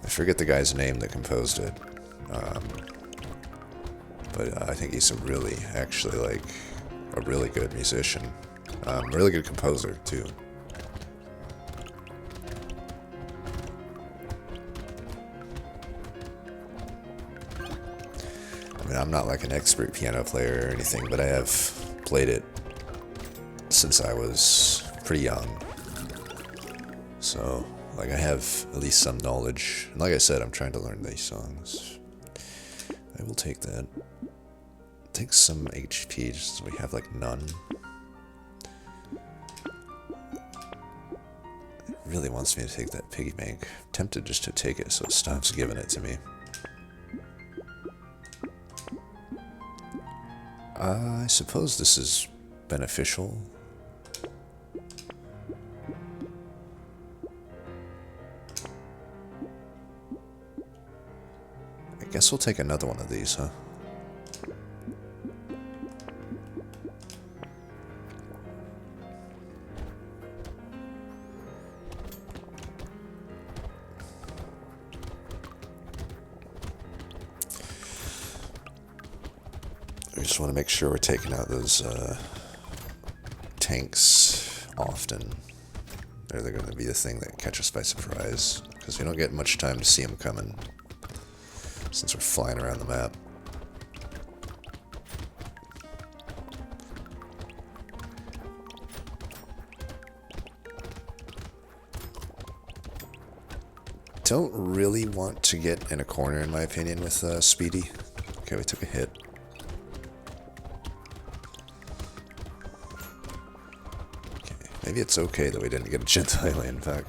I forget the guy's name that composed it, but I think he's actually like a really good musician, really good composer too. mean, I'm not like an expert piano player or anything, but I have played it since I was pretty young. So, like, I have at least some knowledge. And like I said, I'm trying to learn these songs. I will take that. Take some HP, just so we have, like, none. It really wants me to take that piggy bank. I'm tempted just to take it so it stops giving it to me. I suppose this is beneficial. I guess we'll take another one of these, huh? We just want to make sure we're taking out those tanks often. They're going to be the thing that catch us by surprise, because we don't get much time to see them coming, since we're flying around the map. Don't really want to get in a corner, in my opinion, with Speedy. Okay, we took a hit. Maybe it's okay that we didn't get a Gentai land pack.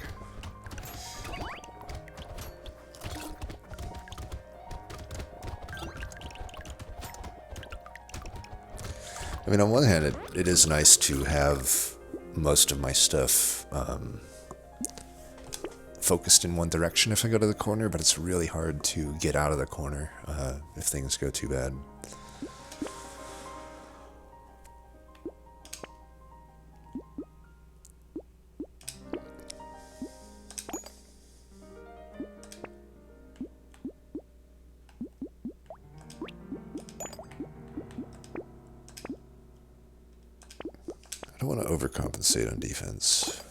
I mean, on one hand, it is nice to have most of my stuff focused in one direction if I go to the corner, but it's really hard to get out of the corner if things go too bad. I don't want to overcompensate on defense.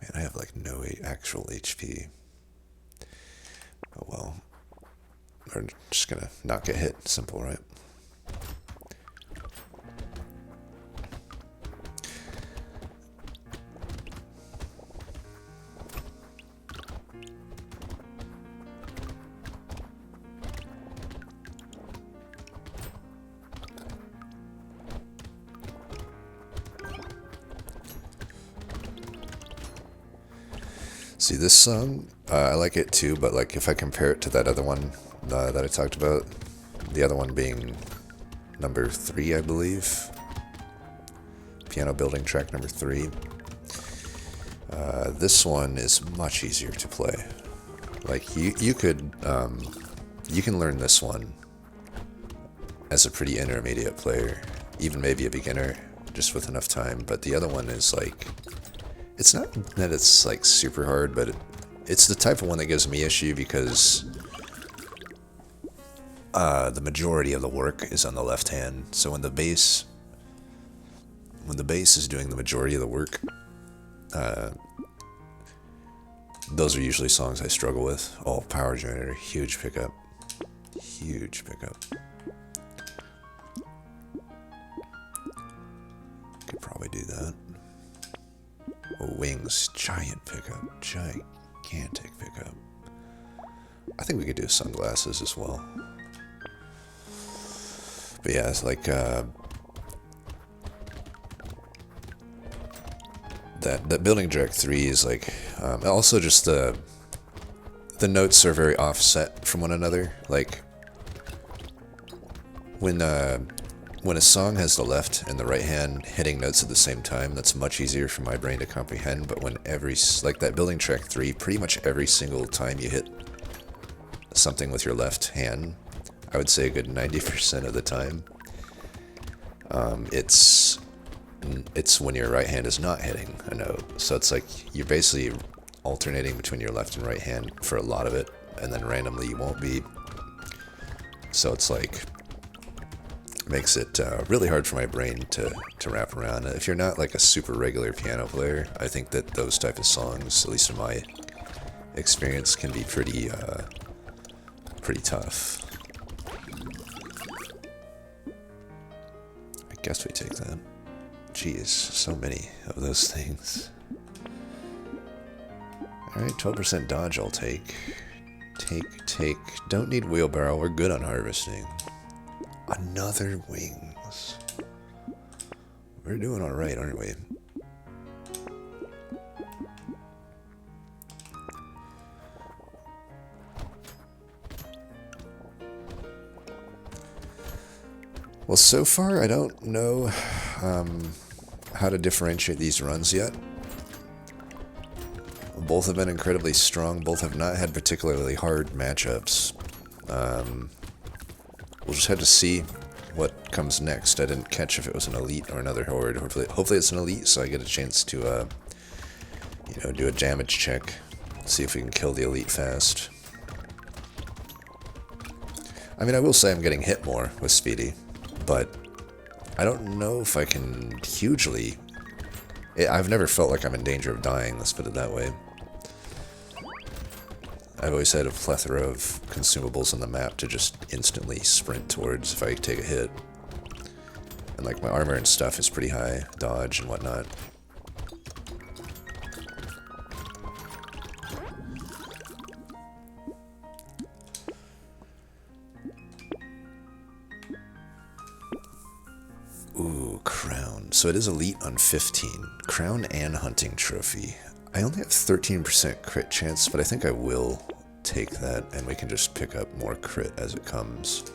Man, I have like no actual HP. Oh well. We're just gonna not get hit. Simple, right? See, this song, I like it too, but like if I compare it to that other one that I talked about, the other one being number 3, I believe, piano building track number 3, this one is much easier to play. Like you can learn this one as a pretty intermediate player, even maybe a beginner, just with enough time. But the other one is like, it's not that it's like super hard, but it's the type of one that gives me issue because the majority of the work is on the left hand. So when the bass is doing the majority of the work, those are usually songs I struggle with. Oh, Power Generator, huge pickup. Huge pickup. Could probably do that. Oh, Wings, giant pickup. Gigantic pickup. I think we could do Sunglasses as well. But yeah, it's like that building track 3 is like also just the notes are very offset from one another. Like when a song has the left and the right hand hitting notes at the same time, that's much easier for my brain to comprehend. But when like that building track 3, pretty much every single time you hit something with your left hand, I would say a good 90% of the time, it's when your right hand is not hitting a note. So it's like you're basically alternating between your left and right hand for a lot of it, and then randomly you won't be. So it's like, makes it really hard for my brain to wrap around. If you're not like a super regular piano player, I think that those type of songs, at least in my experience, can be pretty tough. Guess we take that. Jeez, so many of those things. Alright, 12% dodge I'll take. Take. Don't need wheelbarrow, we're good on harvesting. Another wings. We're doing alright, aren't we? Well, so far I don't know how to differentiate these runs yet. Both have been incredibly strong. Both have not had particularly hard matchups. We'll just have to see what comes next. I didn't catch if it was an elite or another horde. Hopefully it's an elite, so I get a chance to, you know, do a damage check. See if we can kill the elite fast. I mean, I will say I'm getting hit more with Speedy, but I don't know if I can hugely... I've never felt like I'm in danger of dying, let's put it that way. I've always had a plethora of consumables on the map to just instantly sprint towards if I take a hit. And like my armor and stuff is pretty high, dodge and whatnot. Ooh, crown. So it is elite on 15. Crown and hunting trophy. I only have 13% crit chance, but I think I will take that, and we can just pick up more crit as it comes.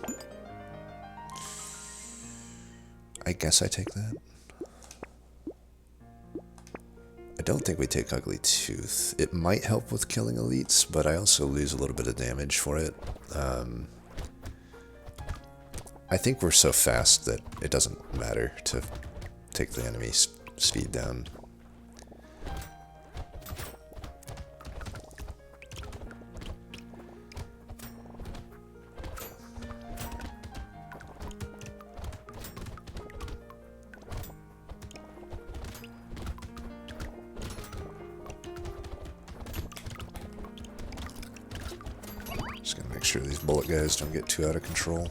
I guess I take that. I don't think we take Ugly Tooth. It might help with killing elites, but I also lose a little bit of damage for it. I think we're so fast that it doesn't matter to take the enemy's speed down. Just gotta make sure these bullet guys don't get too out of control.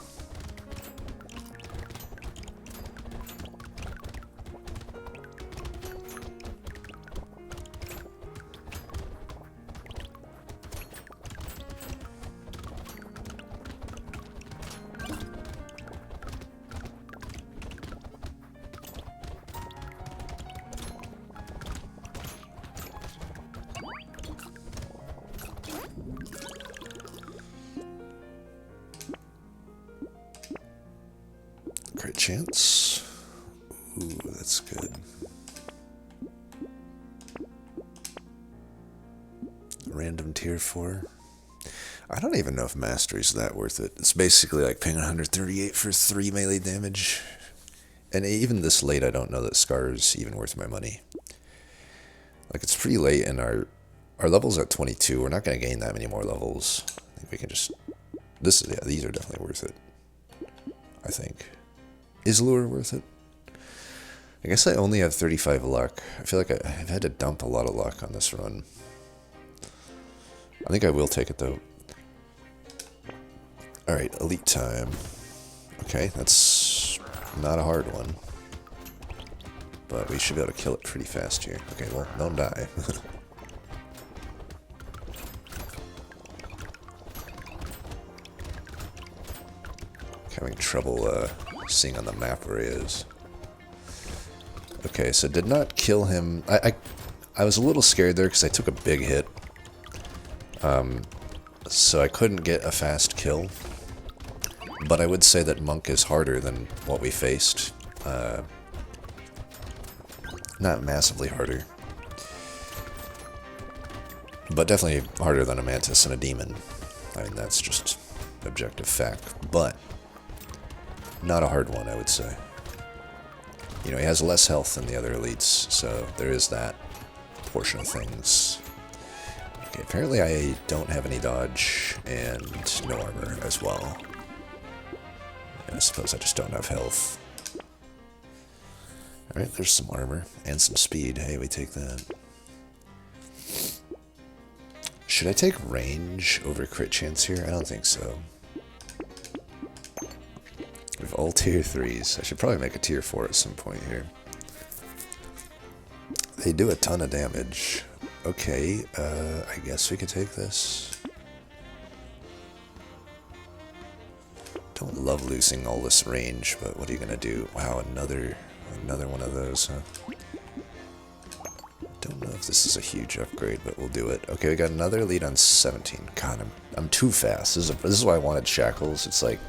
Crit chance. Ooh, that's good. Random tier 4. I don't even know if mastery's that worth it. It's basically like paying 138 for 3 melee damage. And even this late, I don't know that Scar is even worth my money. Like, it's pretty late, and our level's at 22. We're not going to gain that many more levels. I think we can just... yeah, these are definitely worth it. I think. Is lure worth it? I guess I only have 35 luck. I feel like I've had to dump a lot of luck on this run. I think I will take it, though. Alright, elite time. Okay, that's not a hard one. But we should be able to kill it pretty fast here. Okay, well, don't die. Having trouble seeing on the map where he is. Okay, so did not kill him. I was a little scared there because I took a big hit. So I couldn't get a fast kill. But I would say that Monk is harder than what we faced. Not massively harder. But definitely harder than a Mantis and a Demon. I mean, that's just objective fact. But not a hard one, I would say. You know, he has less health than the other elites, so there is that portion of things. Okay, apparently I don't have any dodge and no armor as well. And I suppose I just don't have health. Alright, there's some armor and some speed. Hey, we take that. Should I take range over crit chance here? I don't think so. We've all tier 3s. I should probably make a tier 4 at some point here. They do a ton of damage. Okay, I guess we could take this. Don't love losing all this range, but what are you gonna do? Wow, another one of those, huh? Don't know if this is a huge upgrade, but we'll do it. Okay, we got another lead on 17. God, I'm too fast. This is why I wanted shackles. It's like,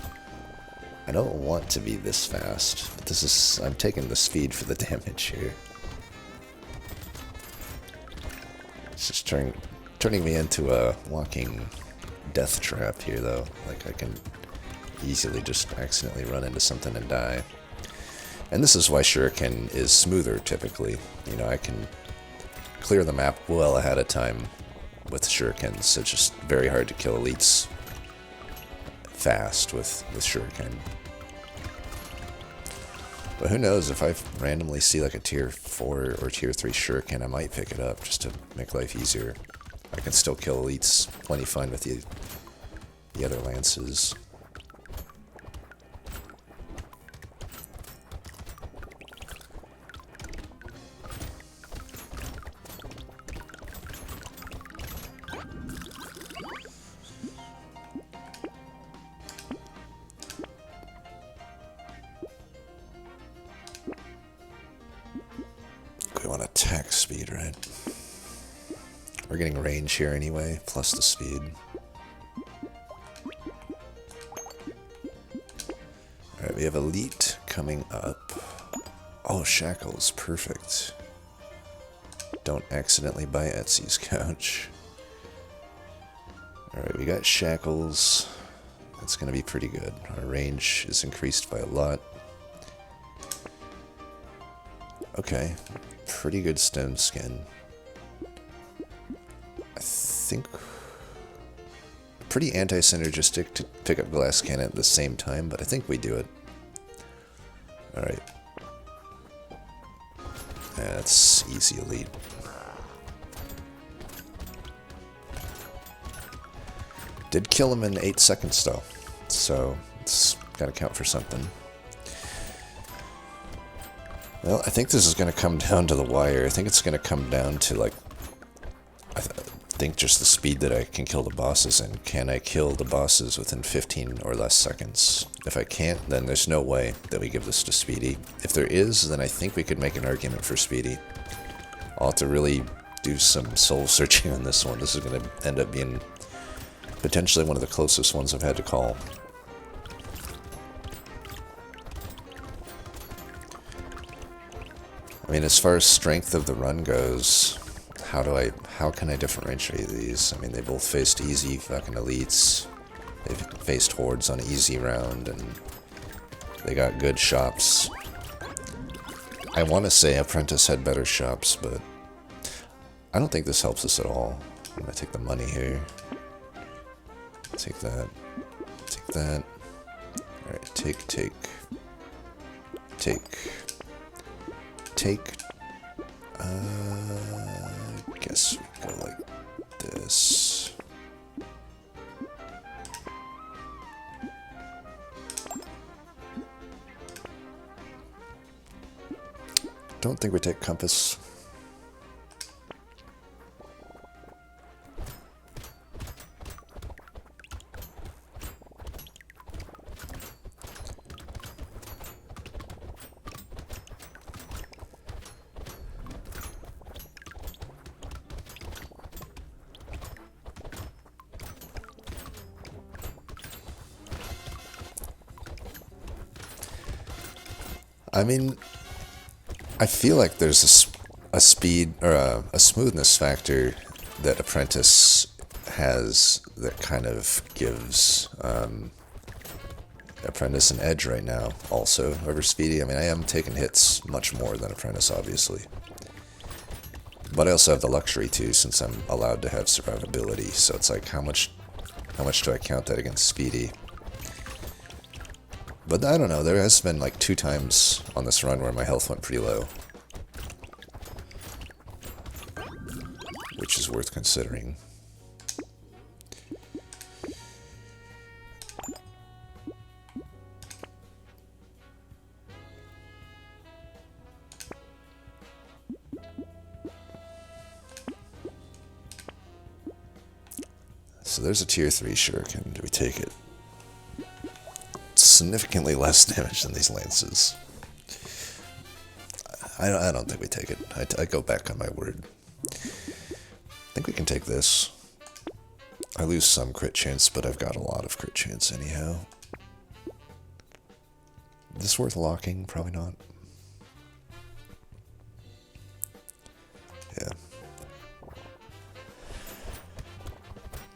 I don't want to be this fast, but this is, I'm taking the speed for the damage here. It's just turning me into a walking death trap here, though. Like, I can easily just accidentally run into something and die. And this is why Shuriken is smoother, typically. You know, I can clear the map well ahead of time with Shurikens. It's just very hard to kill elites fast with Shuriken. But who knows, if I randomly see like a tier 4 or tier 3 Shuriken, I might pick it up just to make life easier. I can still kill elites plenty fine with the other lances. We want attack speed, right? We're getting range here anyway, plus the speed. Alright, we have elite coming up. Oh, shackles, perfect. Don't accidentally buy Etsy's couch. Alright, we got shackles. That's gonna be pretty good. Our range is increased by a lot. Okay, pretty good stone skin. I think pretty anti-synergistic to pick up glass cannon at the same time, but I think we do it. Alright. That's easy elite. Did kill him in 8 seconds though, so it's gotta count for something. Well, I think this is going to come down to the wire. I think it's going to come down to, like, I think just the speed that I can kill the bosses in. Can I kill the bosses within 15 or less seconds? If I can't, then there's no way that we give this to Speedy. If there is, then I think we could make an argument for Speedy. I'll have to really do some soul searching on this one. This is going to end up being potentially one of the closest ones I've had to call. I mean, as far as strength of the run goes, how can I differentiate these? I mean, they both faced easy fucking elites. They've faced hordes on easy round, and they got good shops. I want to say Apprentice had better shops, but I don't think this helps us at all. I'm gonna take the money here. Take that. Take that. Alright, take. Guess we go like this. Don't think we take compass. I mean, I feel like there's a speed or a smoothness factor that Apprentice has that kind of gives Apprentice an edge right now also over Speedy. I mean, I am taking hits much more than Apprentice, obviously. But I also have the luxury too, since I'm allowed to have survivability. So it's like, how much do I count that against Speedy? But I don't know, there has been like 2 times on this run where my health went pretty low. Which is worth considering. So there's a tier 3 shuriken. Do we take it? Significantly less damage than these lances. I don't think we take it. I go back on my word. I think we can take this. I lose some crit chance, but I've got a lot of crit chance anyhow. Is this worth locking? Probably not. Yeah.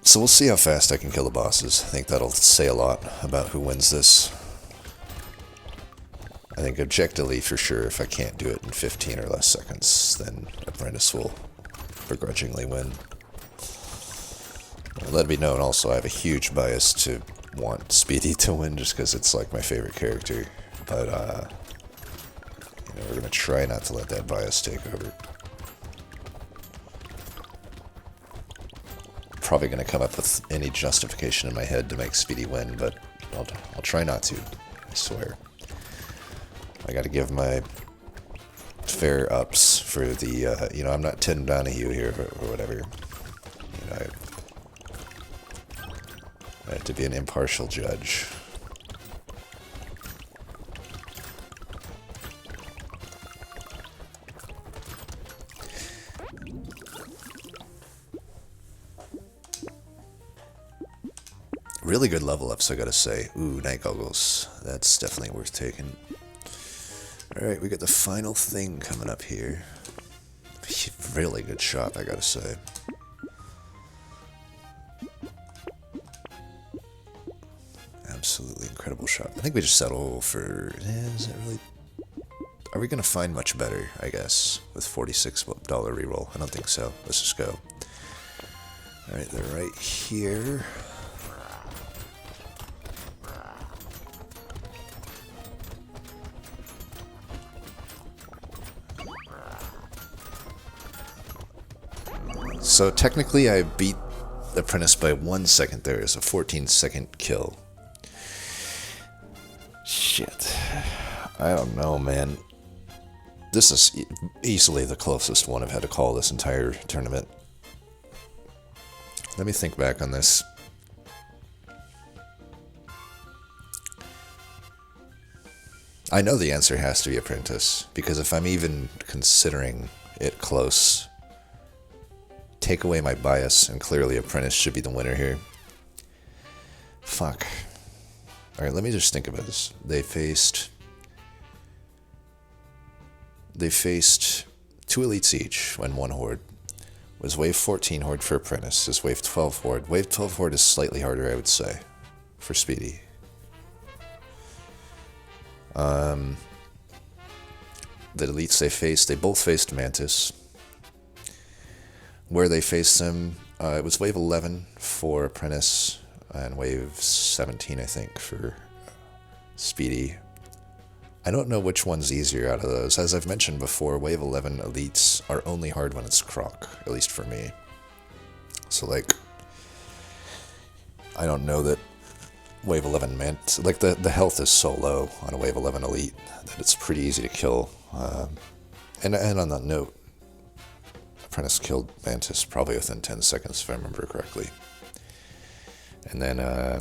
So we'll see how fast I can kill the bosses. I think that'll say a lot about who wins this. I think objectively, for sure, if I can't do it in 15 or less seconds, then Apprentice will begrudgingly win. Let it be known also, I have a huge bias to want Speedy to win just because it's like my favorite character. But, we're going to try not to let that bias take over. Probably going to come up with any justification in my head to make Speedy win, but I'll try not to, I swear. I got to give my fair ups for the, I'm not Tim Donahue here or whatever. I have to be an impartial judge. Really good level ups, I gotta say. Ooh, night goggles. That's definitely worth taking. Alright, we got the final thing coming up here. Really good shot, I gotta say. Absolutely incredible shot. I think we just settle for... is it really... Are we gonna find much better, I guess, with $46 reroll? I don't think so. Let's just go. Alright, they're right here. So technically I beat Apprentice by 1 second there. It's a 14-second kill. Shit. I don't know, man. This is easily the closest one I've had to call this entire tournament. Let me think back on this. I know the answer has to be Apprentice, because if I'm even considering it close, take away my bias, and clearly Apprentice should be the winner here. Fuck. Alright, let me just think about this. They faced 2 elites each when 1 horde. Was wave 14 horde for Apprentice. Is wave 12 horde. Wave 12 horde is slightly harder, I would say, for Speedy. The elites they both faced Mantis. Where they faced them, it was wave 11 for Apprentice, and wave 17, I think, for Speedy. I don't know which one's easier out of those. As I've mentioned before, wave 11 elites are only hard when it's Croc, at least for me. So, like, I don't know that wave 11 the health is so low on a wave 11 elite that it's pretty easy to kill. And on that note, Apprentice killed Mantis probably within 10 seconds, if I remember correctly. And then, I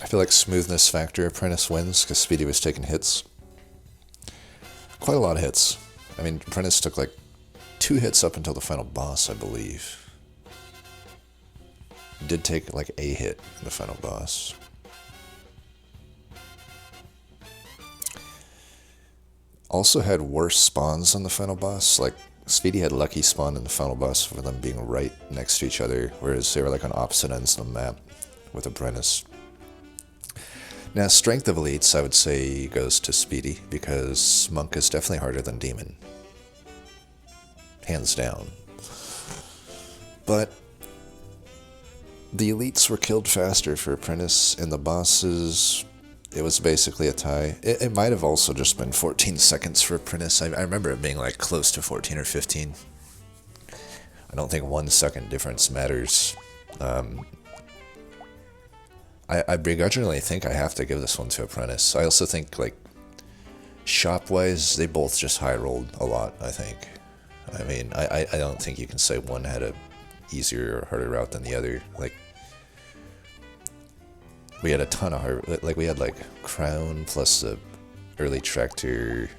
feel like smoothness factor Apprentice wins, because Speedy was taking hits. Quite a lot of hits. I mean, Apprentice took like 2 hits up until the final boss, I believe. He did take like a hit in the final boss. Also had worse spawns on the final boss, like Speedy had lucky spawn in the final boss for them being right next to each other, whereas they were like on opposite ends of the map with Apprentice. Now, strength of elites, I would say, goes to Speedy, because Monk is definitely harder than Demon. Hands down. But the elites were killed faster for Apprentice, and the bosses, it was basically a tie. It might have also just been 14 seconds for Apprentice. I remember it being like close to 14 or 15. I don't think 1 second difference matters. I begrudgingly think I have to give this one to Apprentice. I also think, like, shop-wise, they both just high-rolled a lot, I think. I mean, I don't think you can say one had a easier or harder route than the other. Like, we had a ton of we had like Crown plus the early Tractor.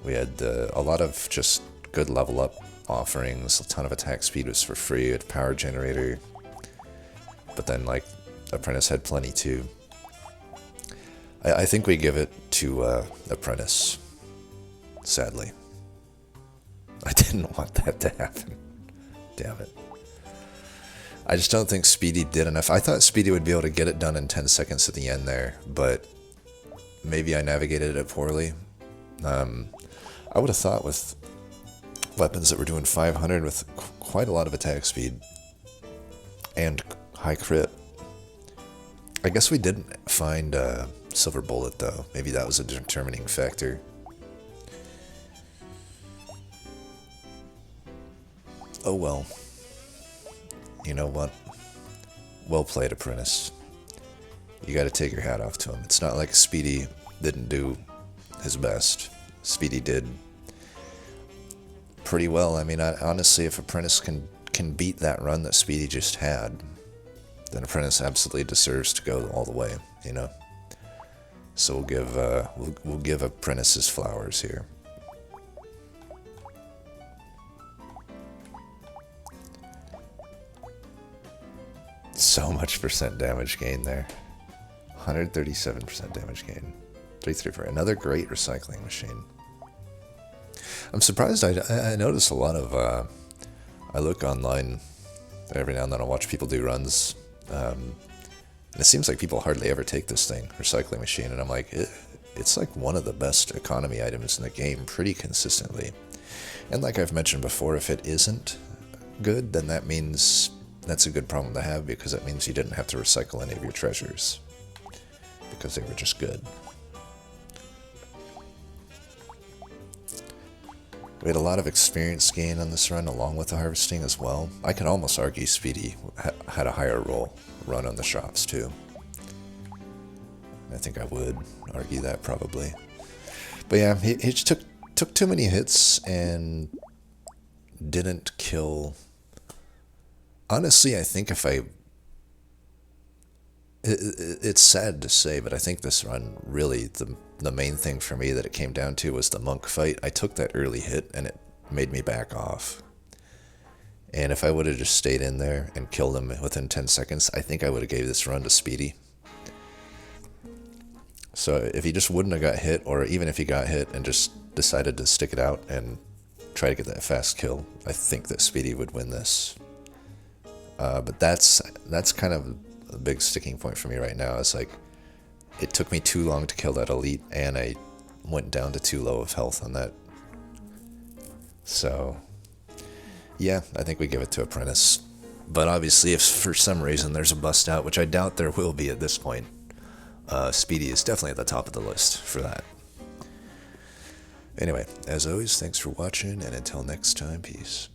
We had a lot of just good level up offerings. A ton of attack speed was for free. We had Power Generator. But then, like, Apprentice had plenty too. I think we give it to Apprentice. Sadly. I didn't want that to happen. Damn it. I just don't think Speedy did enough. I thought Speedy would be able to get it done in 10 seconds at the end there, but maybe I navigated it poorly. I would have thought with weapons that were doing 500 with quite a lot of attack speed and high crit. I guess we didn't find Silver Bullet though. Maybe that was a determining factor. Oh well. You know what? Well played, Apprentice. You gotta take your hat off to him. It's not like Speedy didn't do his best. Speedy did pretty well. I mean, honestly, if Apprentice can beat that run that Speedy just had, then Apprentice absolutely deserves to go all the way, you know? So we'll give Apprentice his flowers here. So much percent damage gain there. 137% damage gain. 334. Another great recycling machine. I'm surprised. I notice a lot of. I look online every now and then. I'll watch people do runs. And it seems like people hardly ever take this thing, recycling machine, and I'm like, it's like one of the best economy items in the game, pretty consistently. And like I've mentioned before, if it isn't good, then that means that's a good problem to have, because that means you didn't have to recycle any of your treasures, because they were just good. We had a lot of experience gain on this run, along with the harvesting as well. I can almost argue Speedy had a higher run on the shops too. I think I would argue that probably. But yeah, he just took too many hits and didn't kill. Honestly, I think it's sad to say, but I think this run really, the main thing for me that it came down to was the monk fight. I took that early hit and it made me back off. And if I would have just stayed in there and killed him within 10 seconds, I think I would have gave this run to Speedy. So if he just wouldn't have got hit, or even if he got hit and just decided to stick it out and try to get that fast kill, I think that Speedy would win this. But that's kind of a big sticking point for me right now. It's like, it took me too long to kill that elite, and I went down to too low of health on that. So, yeah, I think we give it to Apprentice. But obviously, if for some reason there's a bust out, which I doubt there will be at this point, Speedy is definitely at the top of the list for that. Anyway, as always, thanks for watching, and until next time, peace.